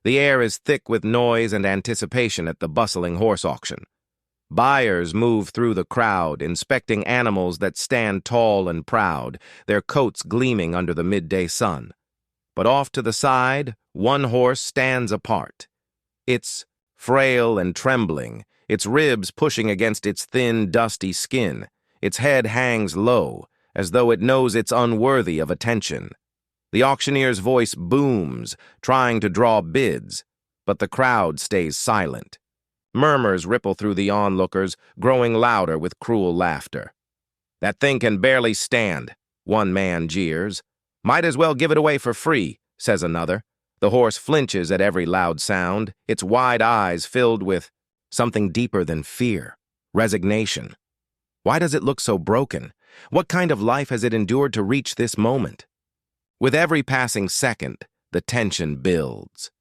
The air is thick with noise and anticipation at the bustling horse auction. Buyers move through the crowd, inspecting animals that stand tall and proud, their coats gleaming under the midday sun. But off to the side, one horse stands apart. It's frail and trembling, its ribs pushing against its thin, dusty skin. Its head hangs low, as though it knows it's unworthy of attention. The auctioneer's voice booms, trying to draw bids, but the crowd stays silent. Murmurs ripple through the onlookers, growing louder with cruel laughter. "That thing can barely stand," one man jeers. "Might as well give it away for free," says another. The horse flinches at every loud sound, its wide eyes filled with something deeper than fear, resignation. Why does it look so broken? What kind of life has it endured to reach this moment? With every passing second, the tension builds.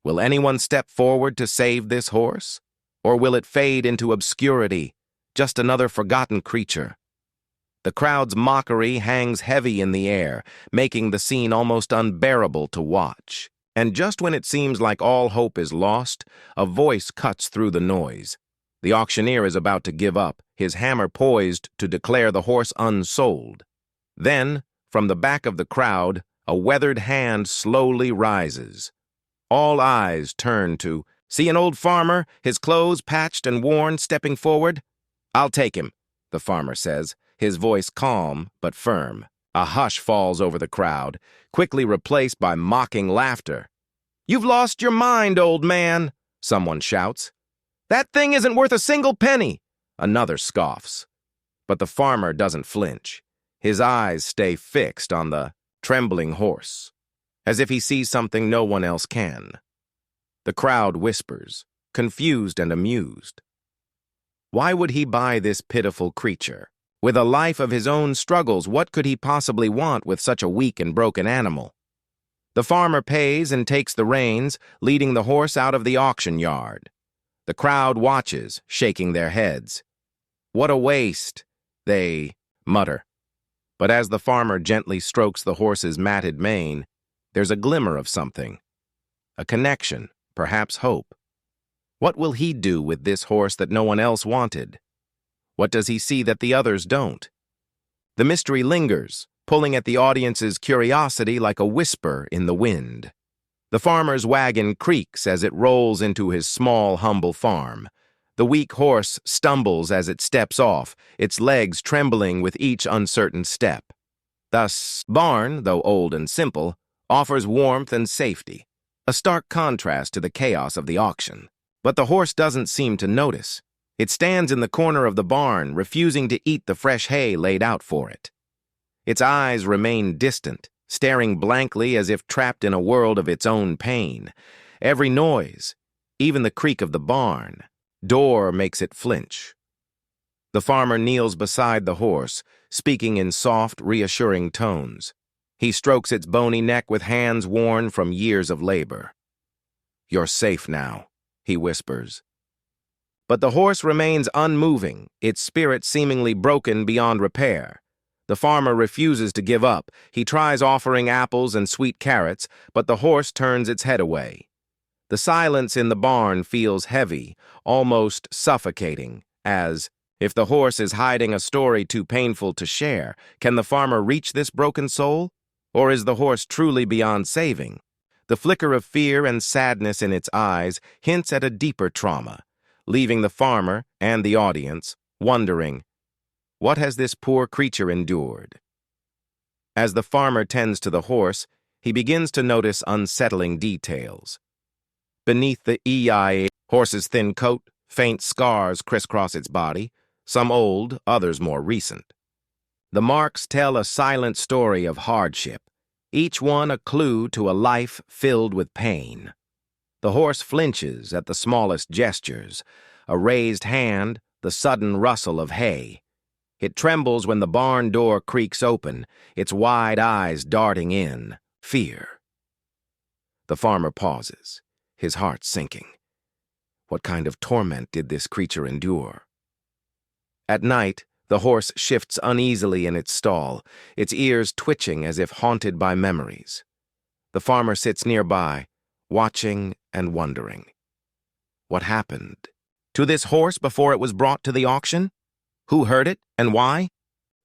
Will anyone step forward to save this horse? Or will it fade into obscurity, just another forgotten creature? The crowd's mockery hangs heavy in the air, making the scene almost unbearable to watch. And just when it seems like all hope is lost, a voice cuts through the noise. The auctioneer is about to give up, his hammer poised to declare the horse unsold. Then, from the back of the crowd, a weathered hand slowly rises. All eyes turn to see an old farmer, his clothes patched and worn, stepping forward. "I'll take him," the farmer says, his voice calm but firm. A hush falls over the crowd, quickly replaced by mocking laughter. "You've lost your mind, old man," someone shouts. "That thing isn't worth a single penny," another scoffs. But the farmer doesn't flinch. His eyes stay fixed on the trembling horse, as if he sees something no one else can. The crowd whispers, confused and amused. Why would he buy this pitiful creature? With a life of his own struggles, what could he possibly want with such a weak and broken animal? The farmer pays and takes the reins, leading the horse out of the auction yard. The crowd watches, shaking their heads. "What a waste," they mutter. But as the farmer gently strokes the horse's matted mane, there's a glimmer of something. A connection, perhaps hope. What will he do with this horse that no one else wanted? What does he see that the others don't? The mystery lingers, pulling at the audience's curiosity like a whisper in the wind. The farmer's wagon creaks as it rolls into his small, humble farm. The weak horse stumbles as it steps off, its legs trembling with each uncertain step. Thus, barn, though old and simple, offers warmth and safety, a stark contrast to the chaos of the auction. But the horse doesn't seem to notice. It stands in the corner of the barn, refusing to eat the fresh hay laid out for it. Its eyes remain distant, staring blankly as if trapped in a world of its own pain. Every noise, even the creak of the barn door, makes it flinch. The farmer kneels beside the horse, speaking in soft, reassuring tones. He strokes its bony neck with hands worn from years of labor. "You're safe now," he whispers. But the horse remains unmoving, its spirit seemingly broken beyond repair. The farmer refuses to give up. He tries offering apples and sweet carrots, but the horse turns its head away. The silence in the barn feels heavy, almost suffocating, as if the horse is hiding a story too painful to share. Can the farmer reach this broken soul? Or is the horse truly beyond saving? The flicker of fear and sadness in its eyes hints at a deeper trauma, leaving the farmer and the audience wondering, what has this poor creature endured? As the farmer tends to the horse, he begins to notice unsettling details. Beneath the horse's thin coat, faint scars crisscross its body, some old, others more recent. The marks tell a silent story of hardship, each one a clue to a life filled with pain. The horse flinches at the smallest gestures, a raised hand, the sudden rustle of hay. It trembles when the barn door creaks open, its wide eyes darting in, fear. The farmer pauses, his heart sinking. What kind of torment did this creature endure? At night, the horse shifts uneasily in its stall, its ears twitching as if haunted by memories. The farmer sits nearby, watching and wondering. What happened to this horse before it was brought to the auction? Who hurt it and why?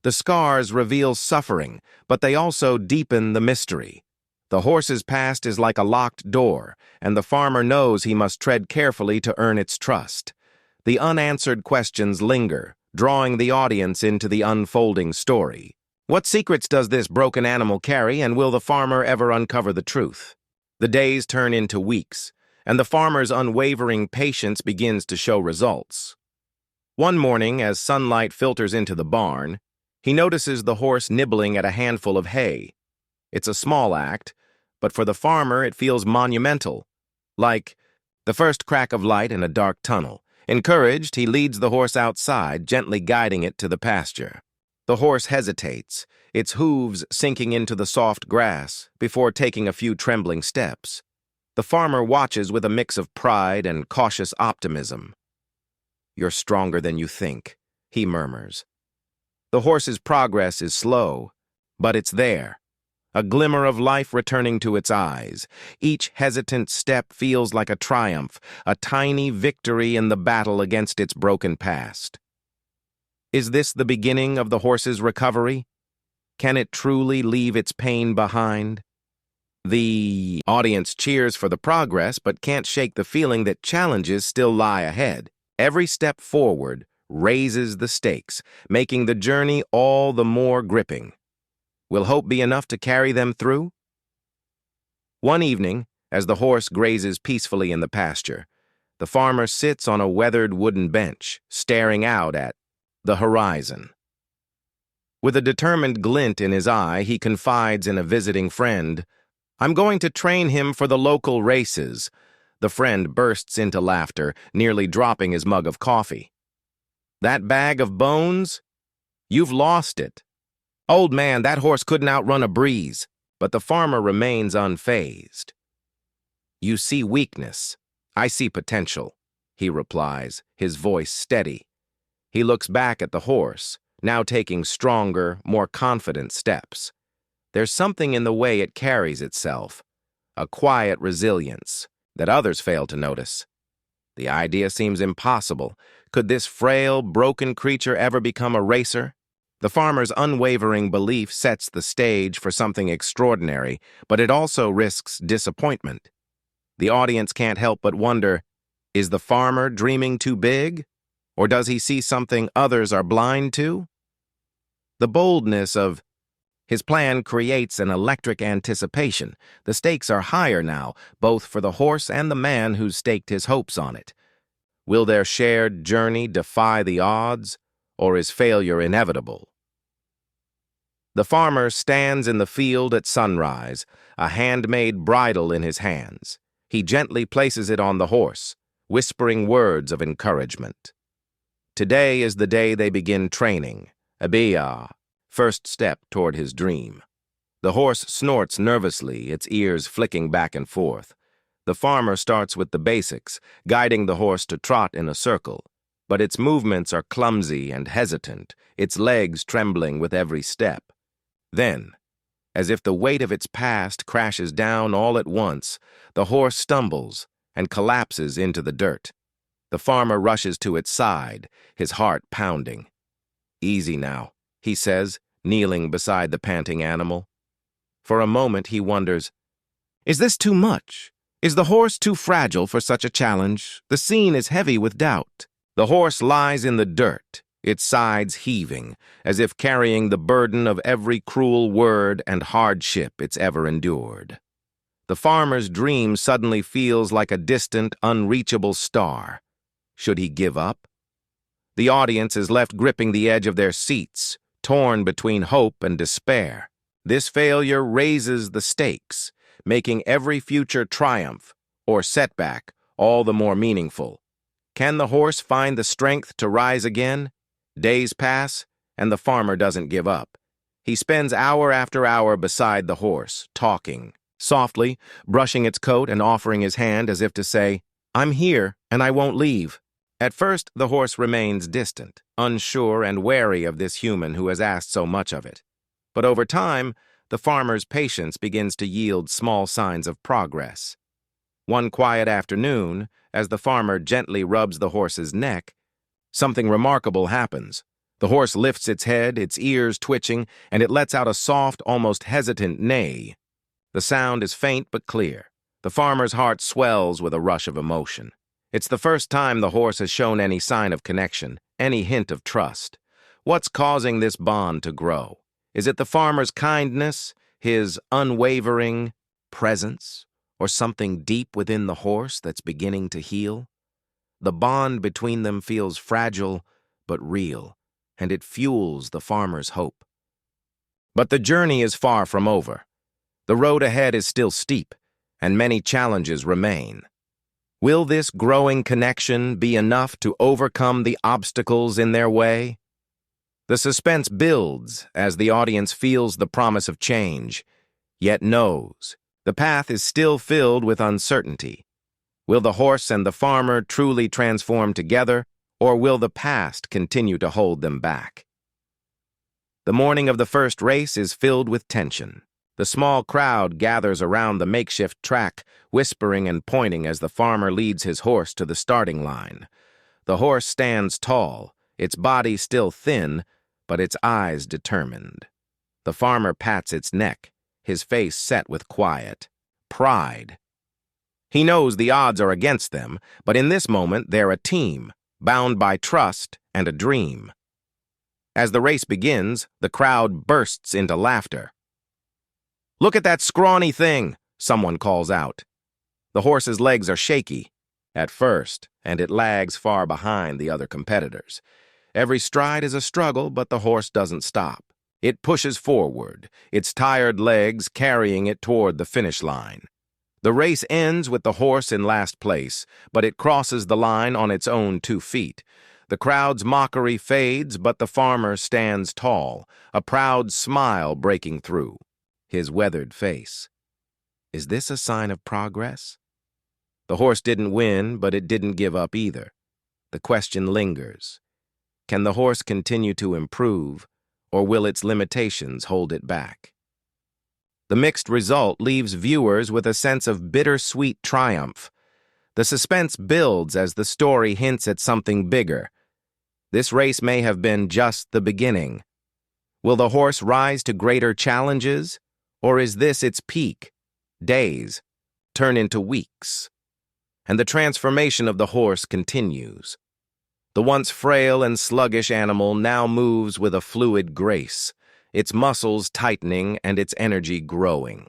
The scars reveal suffering, but they also deepen the mystery. The horse's past is like a locked door, and the farmer knows he must tread carefully to earn its trust. The unanswered questions linger, drawing the audience into the unfolding story. What secrets does this broken animal carry, and will the farmer ever uncover the truth? The days turn into weeks, and the farmer's unwavering patience begins to show results. One morning, as sunlight filters into the barn, he notices the horse nibbling at a handful of hay. It's a small act, but for the farmer it feels monumental, like the first crack of light in a dark tunnel. Encouraged, he leads the horse outside, gently guiding it to the pasture. The horse hesitates, its hooves sinking into the soft grass, before taking a few trembling steps. The farmer watches with a mix of pride and cautious optimism. "You're stronger than you think," he murmurs. The horse's progress is slow, but it's there. A glimmer of life returning to its eyes. Each hesitant step feels like a triumph, a tiny victory in the battle against its broken past. Is this the beginning of the horse's recovery? Can it truly leave its pain behind? The audience cheers for the progress, but can't shake the feeling that challenges still lie ahead. Every step forward raises the stakes, making the journey all the more gripping. Will hope be enough to carry them through? One evening, as the horse grazes peacefully in the pasture, the farmer sits on a weathered wooden bench, staring out at the horizon. With a determined glint in his eye, he confides in a visiting friend, "I'm going to train him for the local races." The friend bursts into laughter, nearly dropping his mug of coffee. "That bag of bones? You've lost it. Old man, that horse couldn't outrun a breeze." But the farmer remains unfazed. "You see weakness. I see potential," he replies, his voice steady. He looks back at the horse, now taking stronger, more confident steps. There's something in the way it carries itself, a quiet resilience that others fail to notice. The idea seems impossible. Could this frail, broken creature ever become a racer? The farmer's unwavering belief sets the stage for something extraordinary, but it also risks disappointment. The audience can't help but wonder, is the farmer dreaming too big? Or does he see something others are blind to? The boldness of his plan creates an electric anticipation. The stakes are higher now, both for the horse and the man who's staked his hopes on it. Will their shared journey defy the odds, or is failure inevitable? The farmer stands in the field at sunrise, a handmade bridle in his hands. He gently places it on the horse, whispering words of encouragement. Today is the day they begin training, Abia, first step toward his dream. The horse snorts nervously, its ears flicking back and forth. The farmer starts with the basics, guiding the horse to trot in a circle. But its movements are clumsy and hesitant, its legs trembling with every step. Then, as if the weight of its past crashes down all at once, the horse stumbles and collapses into the dirt. The farmer rushes to its side, his heart pounding. "Easy now," he says, kneeling beside the panting animal. For a moment he wonders, is this too much? Is the horse too fragile for such a challenge? The scene is heavy with doubt. The horse lies in the dirt, its sides heaving, as if carrying the burden of every cruel word and hardship it's ever endured. The farmer's dream suddenly feels like a distant, unreachable star. Should he give up? The audience is left gripping the edge of their seats, torn between hope and despair. This failure raises the stakes, making every future triumph or setback all the more meaningful. Can the horse find the strength to rise again? Days pass, and the farmer doesn't give up. He spends hour after hour beside the horse, talking, softly, brushing its coat and offering his hand as if to say, "I'm here, and I won't leave." At first, the horse remains distant, unsure and wary of this human who has asked so much of it. But over time, the farmer's patience begins to yield small signs of progress. One quiet afternoon, as the farmer gently rubs the horse's neck, something remarkable happens. The horse lifts its head, its ears twitching, and it lets out a soft, almost hesitant neigh. The sound is faint but clear. The farmer's heart swells with a rush of emotion. It's the first time the horse has shown any sign of connection, any hint of trust. What's causing this bond to grow? Is it the farmer's kindness, his unwavering presence, or something deep within the horse that's beginning to heal? The bond between them feels fragile but real, and it fuels the farmer's hope. But the journey is far from over. The road ahead is still steep, and many challenges remain. Will this growing connection be enough to overcome the obstacles in their way? The suspense builds as the audience feels the promise of change, yet knows the path is still filled with uncertainty. Will the horse and the farmer truly transform together, or will the past continue to hold them back? The morning of the first race is filled with tension. The small crowd gathers around the makeshift track, whispering and pointing as the farmer leads his horse to the starting line. The horse stands tall, its body still thin, but its eyes determined. The farmer pats its neck, his face set with quiet pride. He knows the odds are against them, but in this moment they're a team, bound by trust and a dream. As the race begins, the crowd bursts into laughter. "Look at that scrawny thing," someone calls out. The horse's legs are shaky at first, and it lags far behind the other competitors. Every stride is a struggle, but the horse doesn't stop. It pushes forward, its tired legs carrying it toward the finish line. The race ends with the horse in last place, but it crosses the line on its own 2 feet. The crowd's mockery fades, but the farmer stands tall, a proud smile breaking through his weathered face. Is this a sign of progress? The horse didn't win, but it didn't give up either. The question lingers. Can the horse continue to improve, or will its limitations hold it back? The mixed result leaves viewers with a sense of bittersweet triumph. The suspense builds as the story hints at something bigger. This race may have been just the beginning. Will the horse rise to greater challenges, or is this its peak? Days turn into weeks, and the transformation of the horse continues. The once frail and sluggish animal now moves with a fluid grace, its muscles tightening and its energy growing.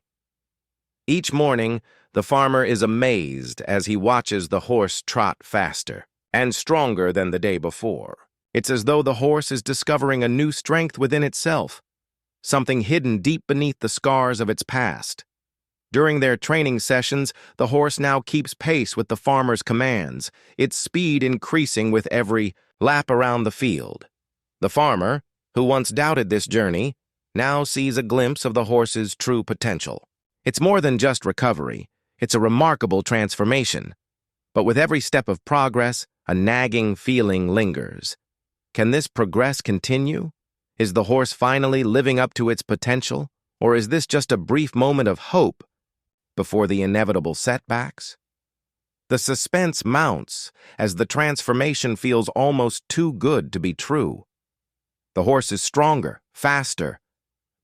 Each morning, the farmer is amazed as he watches the horse trot faster and stronger than the day before. It's as though the horse is discovering a new strength within itself, something hidden deep beneath the scars of its past. During their training sessions, the horse now keeps pace with the farmer's commands, its speed increasing with every lap around the field. The farmer, who once doubted this journey, now sees a glimpse of the horse's true potential. It's more than just recovery, it's a remarkable transformation. But with every step of progress, a nagging feeling lingers. Can this progress continue? Is the horse finally living up to its potential, or is this just a brief moment of hope before the inevitable setbacks? The suspense mounts as the transformation feels almost too good to be true. The horse is stronger, faster,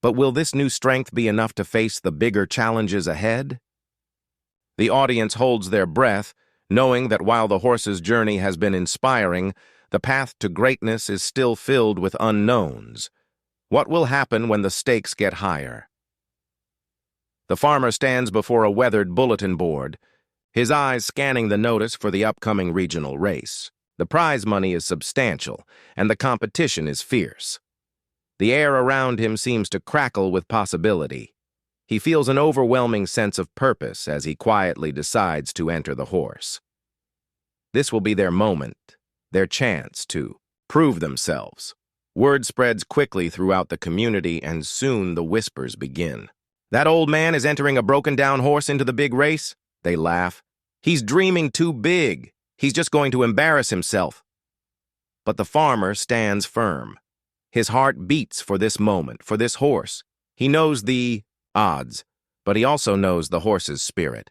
but will this new strength be enough to face the bigger challenges ahead? The audience holds their breath, knowing that while the horse's journey has been inspiring, the path to greatness is still filled with unknowns. What will happen when the stakes get higher? The farmer stands before a weathered bulletin board, his eyes scanning the notice for the upcoming regional race. The prize money is substantial, and the competition is fierce. The air around him seems to crackle with possibility. He feels an overwhelming sense of purpose as he quietly decides to enter the horse. This will be their moment, their chance to prove themselves. Word spreads quickly throughout the community, and soon the whispers begin. "That old man is entering a broken-down horse into the big race?" They laugh. "He's dreaming too big. He's just going to embarrass himself." But the farmer stands firm. His heart beats for this moment, for this horse. He knows the odds, but he also knows the horse's spirit.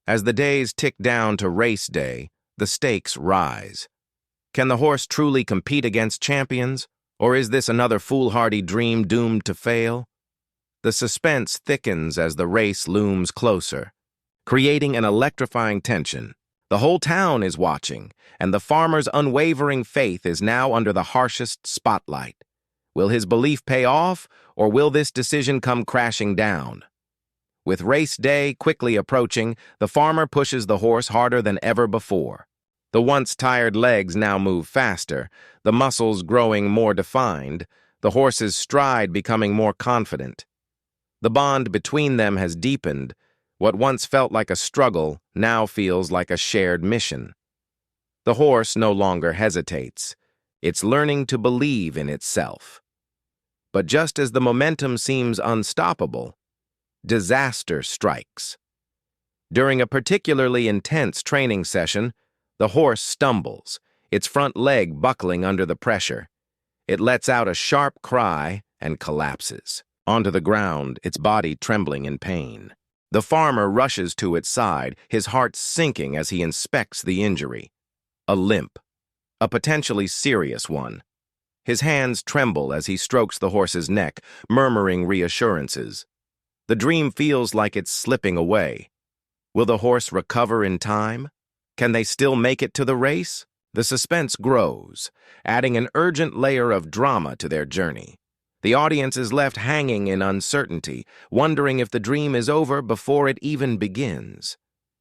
As the days tick down to race day, the stakes rise. Can the horse truly compete against champions, or is this another foolhardy dream doomed to fail? The suspense thickens as the race looms closer, creating an electrifying tension. The whole town is watching, and the farmer's unwavering faith is now under the harshest spotlight. Will his belief pay off, or will this decision come crashing down? With race day quickly approaching, the farmer pushes the horse harder than ever before. The once tired legs now move faster, the muscles growing more defined, the horse's stride becoming more confident. The bond between them has deepened. What once felt like a struggle now feels like a shared mission. The horse no longer hesitates. It's learning to believe in itself. But just as the momentum seems unstoppable, disaster strikes. During a particularly intense training session, the horse stumbles, its front leg buckling under the pressure. It lets out a sharp cry and collapses onto the ground, its body trembling in pain. The farmer rushes to its side, his heart sinking as he inspects the injury. A limp, a potentially serious one. His hands tremble as he strokes the horse's neck, murmuring reassurances. The dream feels like it's slipping away. Will the horse recover in time? Can they still make it to the race? The suspense grows, adding an urgent layer of drama to their journey. The audience is left hanging in uncertainty, wondering if the dream is over before it even begins.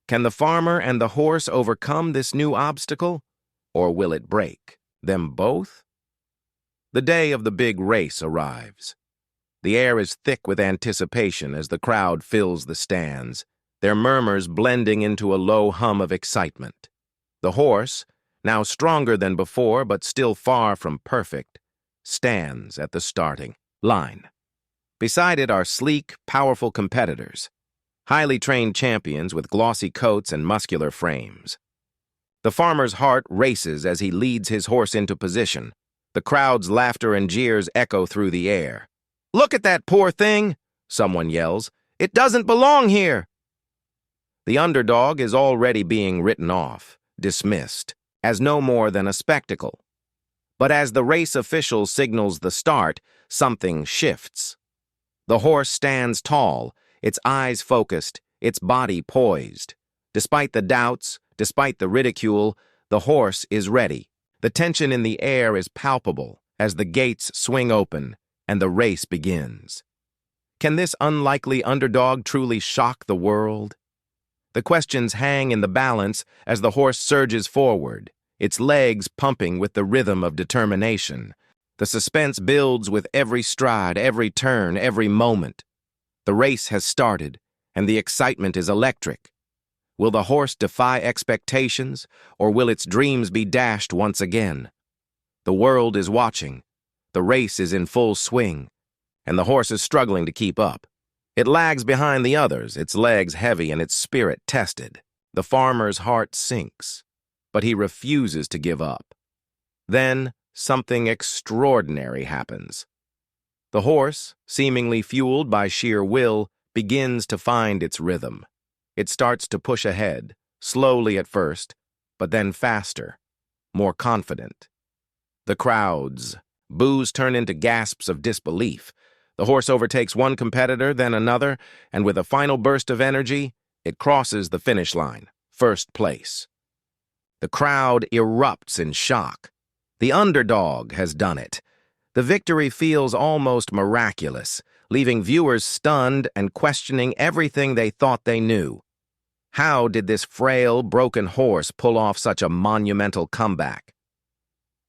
Can the farmer and the horse overcome this new obstacle? Or will it break them both? The day of the big race arrives. The air is thick with anticipation as the crowd fills the stands, their murmurs blending into a low hum of excitement. The horse, now stronger than before but still far from perfect, stands at the starting line. Beside it are sleek, powerful competitors, highly trained champions with glossy coats and muscular frames. The farmer's heart races as he leads his horse into position. The crowd's laughter and jeers echo through the air. "Look at that poor thing!" someone yells. "It doesn't belong here!" The underdog is already being written off, dismissed, as no more than a spectacle. But as the race official signals the start, something shifts. The horse stands tall, its eyes focused, its body poised. Despite the doubts, despite the ridicule, the horse is ready. The tension in the air is palpable as the gates swing open and the race begins. Can this unlikely underdog truly shock the world? The questions hang in the balance as the horse surges forward, its legs pumping with the rhythm of determination. The suspense builds with every stride, every turn, every moment. The race has started, and the excitement is electric. Will the horse defy expectations, or will its dreams be dashed once again? The world is watching. The race is in full swing, and the horse is struggling to keep up. It lags behind the others, its legs heavy and its spirit tested. The farmer's heart sinks, but he refuses to give up. Then, something extraordinary happens. The horse, seemingly fueled by sheer will, begins to find its rhythm. It starts to push ahead, slowly at first, but then faster, more confident. The crowds, boos turn into gasps of disbelief. The horse overtakes one competitor, then another, and with a final burst of energy, it crosses the finish line, first place. The crowd erupts in shock. The underdog has done it. The victory feels almost miraculous, leaving viewers stunned and questioning everything they thought they knew. How did this frail, broken horse pull off such a monumental comeback?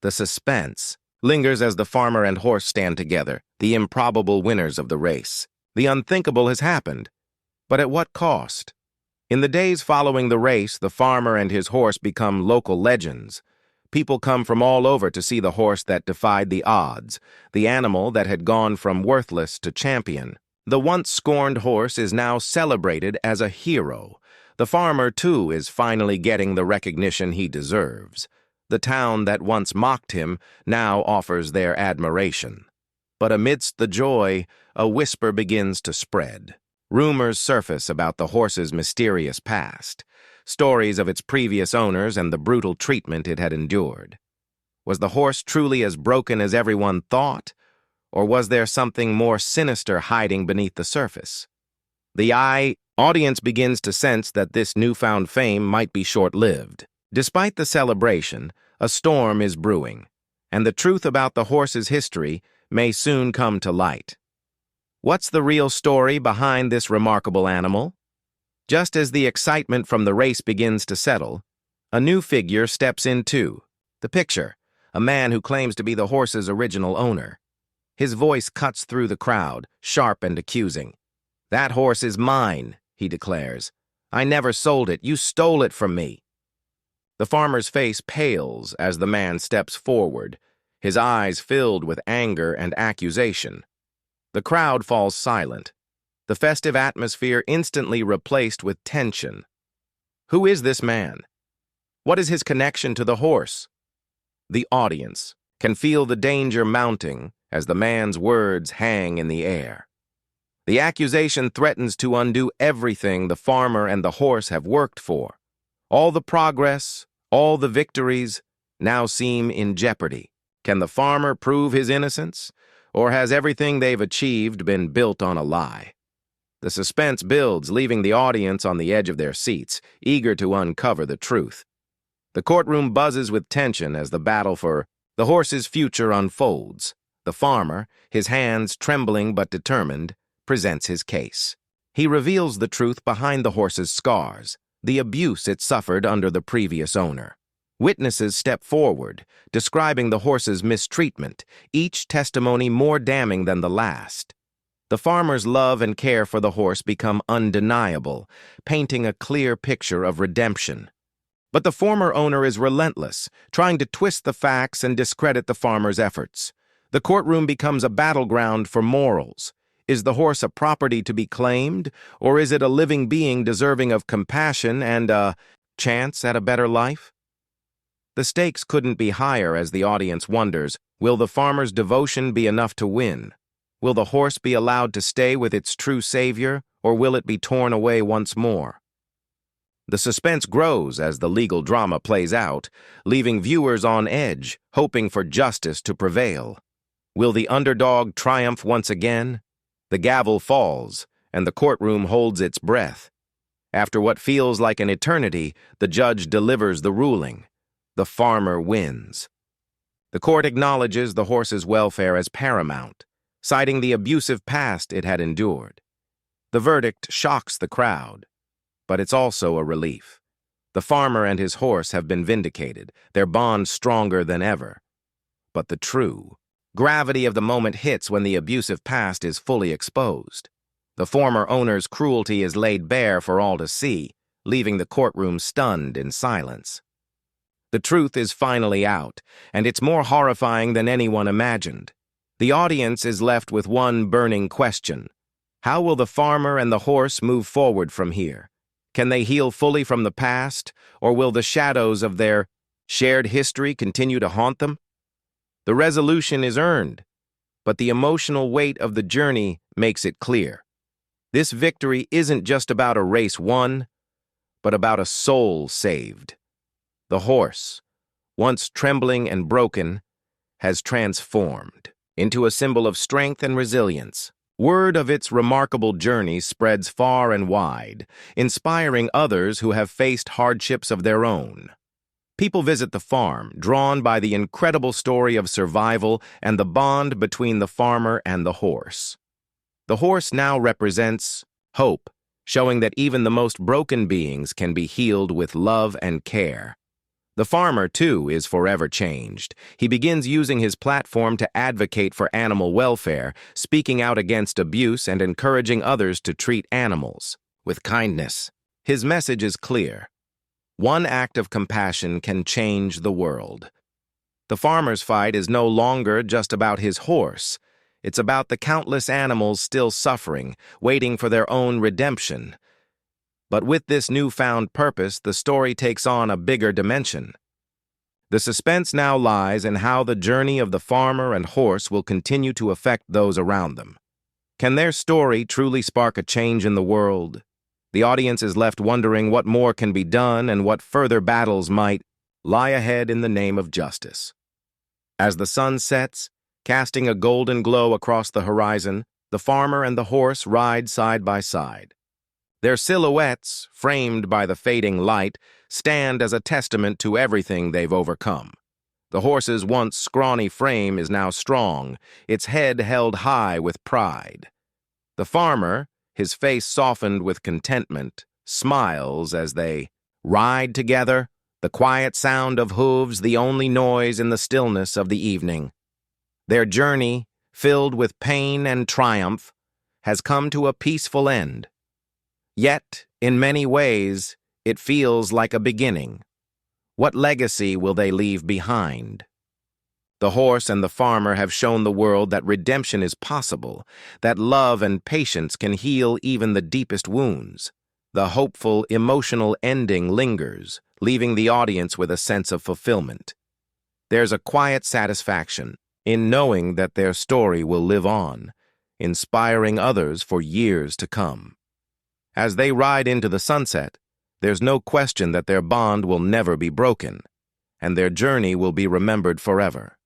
The suspense lingers as the farmer and horse stand together, the improbable winners of the race. The unthinkable has happened, but at what cost? In the days following the race, the farmer and his horse become local legends. People come from all over to see the horse that defied the odds, the animal that had gone from worthless to champion. The once scorned horse is now celebrated as a hero. The farmer, too, is finally getting the recognition he deserves. The town that once mocked him now offers their admiration. But amidst the joy, a whisper begins to spread. Rumors surface about the horse's mysterious past. stories of its previous owners and the brutal treatment it had endured. Was the horse truly as broken as everyone thought, or was there something more sinister hiding beneath the surface? The audience begins to sense that this newfound fame might be short-lived. Despite the celebration, a storm is brewing, and the truth about the horse's history may soon come to light. What's the real story behind this remarkable animal? Just as the excitement from the race begins to settle, a new figure steps in too. The picture, a man who claims to be the horse's original owner. His voice cuts through the crowd, sharp and accusing. "That horse is mine," he declares. "I never sold it. You stole it from me." The farmer's face pales as the man steps forward, his eyes filled with anger and accusation. The crowd falls silent, the festive atmosphere instantly replaced with tension. Who is this man? What is his connection to the horse? The audience can feel the danger mounting as the man's words hang in the air. The accusation threatens to undo everything the farmer and the horse have worked for. All the progress, all the victories, now seem in jeopardy. Can the farmer prove his innocence, or has everything they've achieved been built on a lie? The suspense builds, leaving the audience on the edge of their seats, eager to uncover the truth. The courtroom buzzes with tension as the battle for the horse's future unfolds. The farmer, his hands trembling but determined, presents his case. He reveals the truth behind the horse's scars, the abuse it suffered under the previous owner. Witnesses step forward, describing the horse's mistreatment, each testimony more damning than the last. The farmer's love and care for the horse become undeniable, painting a clear picture of redemption. But the former owner is relentless, trying to twist the facts and discredit the farmer's efforts. The courtroom becomes a battleground for morals. Is the horse a property to be claimed, or is it a living being deserving of compassion and a chance at a better life? The stakes couldn't be higher as the audience wonders, will the farmer's devotion be enough to win? Will the horse be allowed to stay with its true savior, or will it be torn away once more? The suspense grows as the legal drama plays out, leaving viewers on edge, hoping for justice to prevail. Will the underdog triumph once again? The gavel falls, and the courtroom holds its breath. After what feels like an eternity, the judge delivers the ruling. The farmer wins. The court acknowledges the horse's welfare as paramount, citing the abusive past it had endured. The verdict shocks the crowd, but it's also a relief. The farmer and his horse have been vindicated, their bond stronger than ever. But the true gravity of the moment hits when the abusive past is fully exposed. The former owner's cruelty is laid bare for all to see, leaving the courtroom stunned in silence. The truth is finally out, and it's more horrifying than anyone imagined. The audience is left with one burning question. How will the farmer and the horse move forward from here? Can they heal fully from the past, or will the shadows of their shared history continue to haunt them? The resolution is earned, but the emotional weight of the journey makes it clear. This victory isn't just about a race won, but about a soul saved. The horse, once trembling and broken, has transformed into a symbol of strength and resilience. Word of its remarkable journey spreads far and wide, inspiring others who have faced hardships of their own. People visit the farm, drawn by the incredible story of survival and the bond between the farmer and the horse. The horse now represents hope, showing that even the most broken beings can be healed with love and care. The farmer, too, is forever changed. He begins using his platform to advocate for animal welfare, speaking out against abuse and encouraging others to treat animals with kindness. His message is clear. One act of compassion can change the world. The farmer's fight is no longer just about his horse. It's about the countless animals still suffering, waiting for their own redemption. But with this newfound purpose, the story takes on a bigger dimension. The suspense now lies in how the journey of the farmer and horse will continue to affect those around them. Can their story truly spark a change in the world? The audience is left wondering what more can be done and what further battles might lie ahead in the name of justice. As the sun sets, casting a golden glow across the horizon, the farmer and the horse ride side by side. Their silhouettes, framed by the fading light, stand as a testament to everything they've overcome. The horse's once scrawny frame is now strong, its head held high with pride. The farmer, his face softened with contentment, smiles as they ride together, the quiet sound of hooves the only noise in the stillness of the evening. Their journey, filled with pain and triumph, has come to a peaceful end. Yet, in many ways, it feels like a beginning. What legacy will they leave behind? The horse and the farmer have shown the world that redemption is possible, that love and patience can heal even the deepest wounds. The hopeful, emotional ending lingers, leaving the audience with a sense of fulfillment. There's a quiet satisfaction in knowing that their story will live on, inspiring others for years to come. As they ride into the sunset, there's no question that their bond will never be broken, and their journey will be remembered forever.